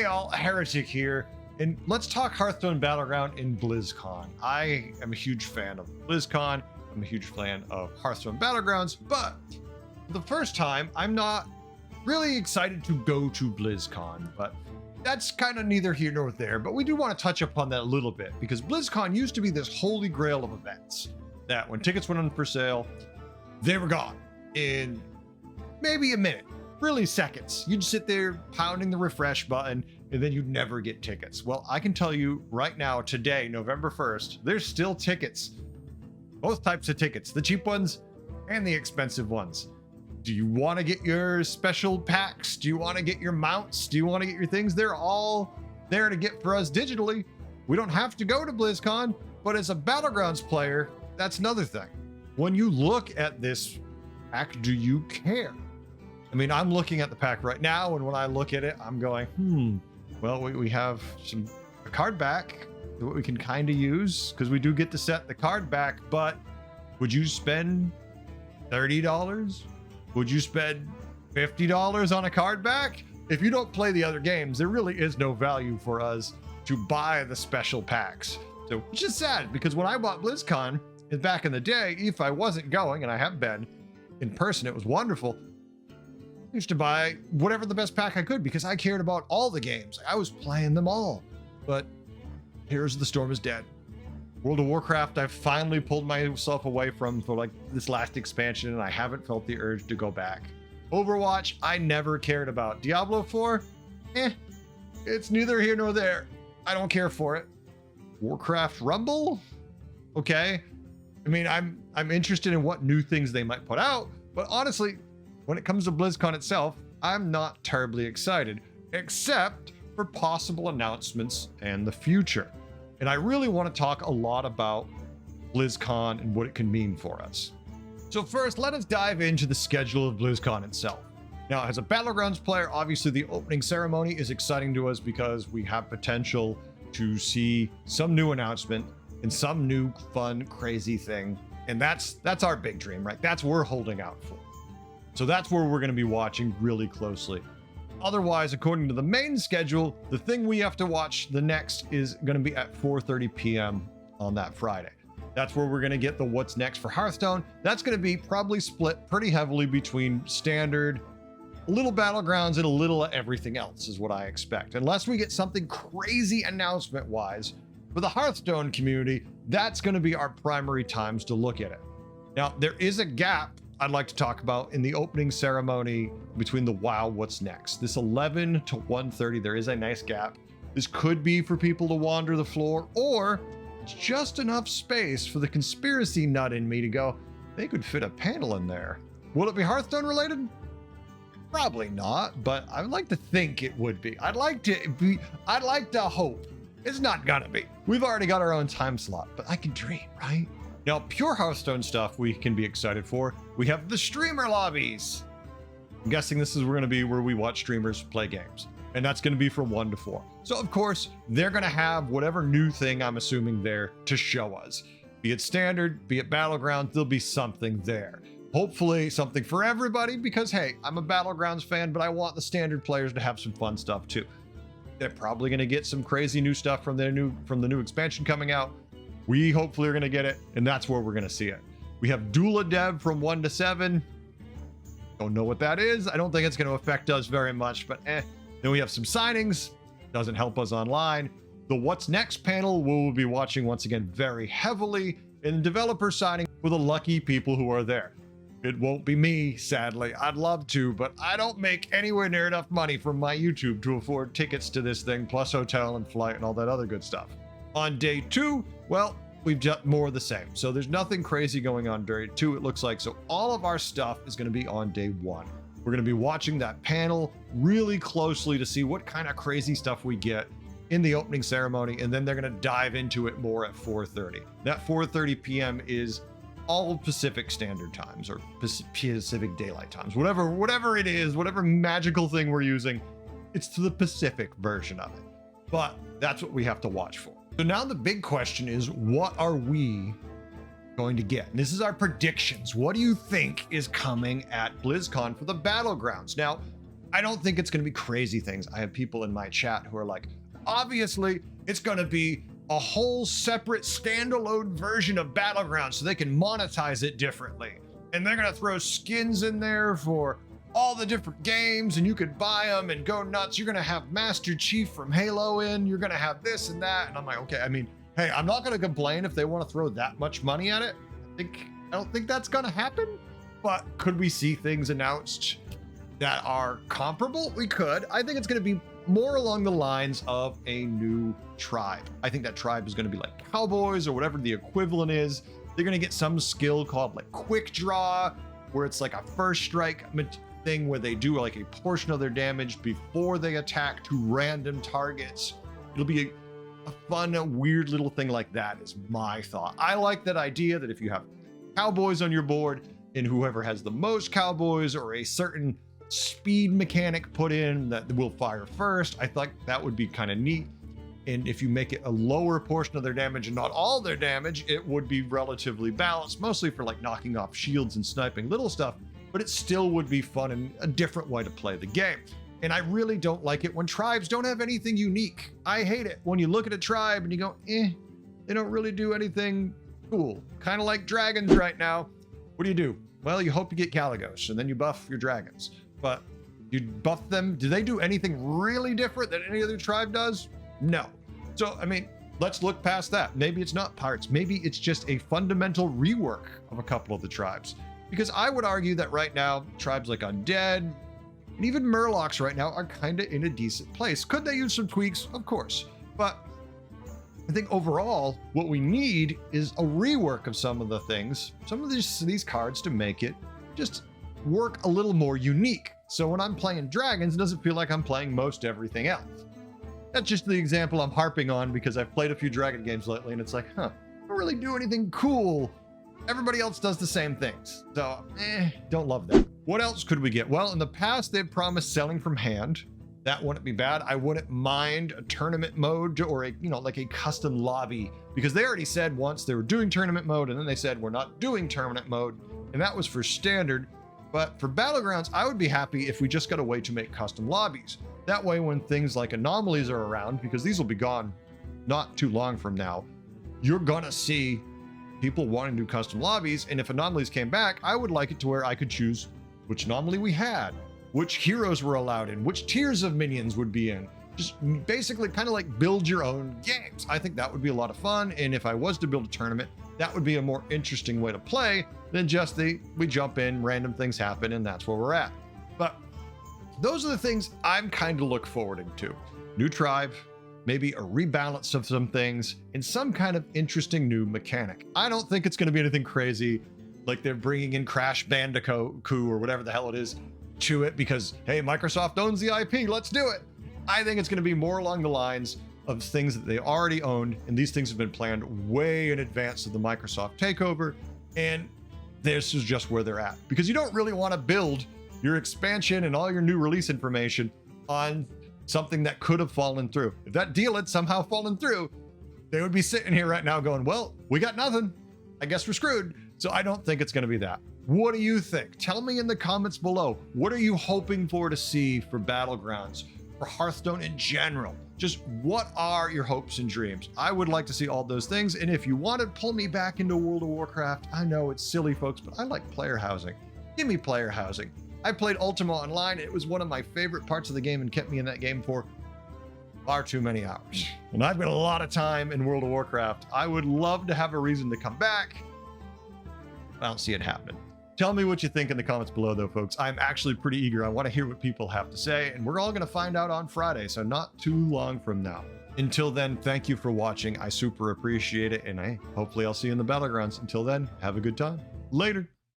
Hey all, Heretic here, and let's talk Hearthstone Battleground in BlizzCon. I am a huge fan of BlizzCon, I'm a huge fan of Hearthstone Battlegrounds, but for the first time, I'm not really excited to go to BlizzCon, but that's kind of neither here nor there, but we do want to touch upon that a little bit, because BlizzCon used to be this holy grail of events, that when tickets went on for sale, they were gone in maybe a minute. Really seconds. You'd sit there pounding the refresh button and then you'd never get tickets. Well, I can tell you right now, today, November 1st, there's still tickets. Both types of tickets, the cheap ones and the expensive ones. Do you want to get your special packs? Do you want to get your mounts? Do you want to get your things? They're all there to get for us digitally. We don't have to go to BlizzCon, but as a Battlegrounds player, that's another thing. When you look at this pack, do you care? I mean, I'm looking at the pack right now, and when I look at it, I'm going, well, we have a card back that we can kind of use, because we do get to set the card back, but would you spend $30? Would you spend $50 on a card back? If you don't play the other games, there really is no value for us to buy the special packs. So, which is sad, because when I bought BlizzCon back in the day, if I wasn't going, and I have been in person, it was wonderful. I used to buy whatever the best pack I could because I cared about all the games. I was playing them all. But Heroes of the Storm is dead. World of Warcraft, I've finally pulled myself away from for like this last expansion, and I haven't felt the urge to go back. Overwatch, I never cared about. Diablo 4, it's neither here nor there. I don't care for it. Warcraft Rumble, okay. I mean, I'm interested in what new things they might put out, but honestly, when it comes to BlizzCon itself, I'm not terribly excited, except for possible announcements and the future. And I really want to talk a lot about BlizzCon and what it can mean for us. So first, let us dive into the schedule of BlizzCon itself. Now, as a Battlegrounds player, obviously the opening ceremony is exciting to us because we have potential to see some new announcement and some new fun, crazy thing. And that's our big dream, right? That's what we're holding out for. So that's where we're going to be watching really closely. Otherwise, according to the main schedule, the thing we have to watch the next is going to be at 4:30 p.m. on that Friday. That's where we're going to get the what's next for Hearthstone. That's going to be probably split pretty heavily between standard, a little Battlegrounds, and a little everything else is what I expect. Unless we get something crazy announcement-wise for the Hearthstone community, that's going to be our primary times to look at it. Now, there is a gap I'd like to talk about in the opening ceremony between the WoW What's Next. This 11 to 1:30, there is a nice gap. This could be for people to wander the floor, or just enough space for the conspiracy nut in me to go, they could fit a panel in there. Will it be Hearthstone related? Probably not, but I'd like to think it would be. I'd like to hope. It's not gonna be. We've already got our own time slot, but I can dream, right? Now, pure Hearthstone stuff we can be excited for. We have the streamer lobbies. I'm guessing this is going to be where we watch streamers play games. And that's going to be from 1 to 4. So, of course, they're going to have whatever new thing I'm assuming there to show us. Be it standard, be it Battlegrounds, there'll be something there. Hopefully something for everybody because, hey, I'm a Battlegrounds fan, but I want the standard players to have some fun stuff too. They're probably going to get some crazy new stuff from the new expansion coming out. We hopefully are going to get it, and that's where we're going to see it. We have Doula Dev from 1 to 7. Don't know what that is. I don't think it's going to affect us very much, but Then we have some signings. Doesn't help us online. The What's Next panel we'll be watching once again very heavily, and developer signing for the lucky people who are there. It won't be me, sadly. I'd love to, but I don't make anywhere near enough money from my YouTube to afford tickets to this thing, plus hotel and flight and all that other good stuff. On day 2, well, we've got more of the same. So there's nothing crazy going on day 2, it looks like. So all of our stuff is going to be on day 1. We're going to be watching that panel really closely to see what kind of crazy stuff we get in the opening ceremony. And then they're going to dive into it more at 4:30. That 4:30 p.m. is all Pacific Standard Times or Pacific Daylight Times. Whatever it is, whatever magical thing we're using, it's to the Pacific version of it. But that's what we have to watch for. So now the big question is, what are we going to get? And this is our predictions. What do you think is coming at BlizzCon for the Battlegrounds? Now, I don't think it's going to be crazy things. I have people in my chat who are like, obviously it's going to be a whole separate standalone version of Battlegrounds so they can monetize it differently. And they're going to throw skins in there for all the different games and you could buy them and go nuts. You're going to have Master Chief from Halo in, you're going to have this and that. And I'm like, okay, I mean, hey, I'm not going to complain if they want to throw that much money at it. I don't think that's going to happen, but could we see things announced that are comparable? We could. I think it's going to be more along the lines of a new tribe. I think that tribe is going to be like cowboys or whatever the equivalent is. They're going to get some skill called like quick draw, where it's like a first strike thing where they do like a portion of their damage before they attack to random targets. It'll be a fun, weird little thing like that is my thought. I like that idea that if you have cowboys on your board and whoever has the most cowboys or a certain speed mechanic put in that will fire first, I thought that would be kind of neat. And if you make it a lower portion of their damage and not all their damage, it would be relatively balanced, mostly for like knocking off shields and sniping little stuff, but it still would be fun and a different way to play the game. And I really don't like it when tribes don't have anything unique. I hate it when you look at a tribe and you go, they don't really do anything cool. Kind of like dragons right now. What do? Well, you hope you get Galagos and then you buff your dragons. But you buff them. Do they do anything really different than any other tribe does? No. So, I mean, let's look past that. Maybe it's not pirates. Maybe it's just a fundamental rework of a couple of the tribes. Because I would argue that right now, tribes like Undead and even Murlocs right now are kind of in a decent place. Could they use some tweaks? Of course. But I think overall, what we need is a rework of some of the things, some of these cards to make it just work a little more unique. So when I'm playing dragons, it doesn't feel like I'm playing most everything else. That's just the example I'm harping on because I've played a few dragon games lately and it's like, I don't really do anything cool. Everybody else does the same things. So, don't love that. What else could we get? Well, in the past, they've promised selling from hand. That wouldn't be bad. I wouldn't mind a tournament mode or like a custom lobby, because they already said once they were doing tournament mode and then they said we're not doing tournament mode, and that was for standard. But for Battlegrounds, I would be happy if we just got a way to make custom lobbies. That way, when things like anomalies are around, because these will be gone not too long from now, you're gonna see people wanting to do custom lobbies. And if anomalies came back, I would like it to where I could choose which anomaly we had, which heroes were allowed in, which tiers of minions would be in. Just basically kind of like build your own games. I think that would be a lot of fun. And if I was to build a tournament, that would be a more interesting way to play than just we jump in, random things happen, and that's where we're at. But those are the things I'm kind of look forward to. New tribe, maybe a rebalance of some things, and some kind of interesting new mechanic. I don't think it's going to be anything crazy, like they're bringing in Crash Bandicoot or whatever the hell it is to it because, hey, Microsoft owns the IP, let's do it. I think it's going to be more along the lines of things that they already owned, and these things have been planned way in advance of the Microsoft takeover, and this is just where they're at. Because you don't really want to build your expansion and all your new release information on something that could have fallen through. If that deal had somehow fallen through, they would be sitting here right now going, well, we got nothing. I guess we're screwed. So I don't think it's going to be that. What do you think? Tell me in the comments below. What are you hoping for to see for Battlegrounds, for Hearthstone in general? Just what are your hopes and dreams? I would like to see all those things. And if you want to pull me back into World of Warcraft, I know it's silly, folks, but I like player housing. Give me player housing. I played Ultima Online. It was one of my favorite parts of the game and kept me in that game for far too many hours. And I've got a lot of time in World of Warcraft. I would love to have a reason to come back. I don't see it happening. Tell me what you think in the comments below, though, folks. I'm actually pretty eager. I want to hear what people have to say, and we're all going to find out on Friday, so not too long from now. Until then, thank you for watching. I super appreciate it, and hopefully I'll see you in the Battlegrounds. Until then, have a good time. Later.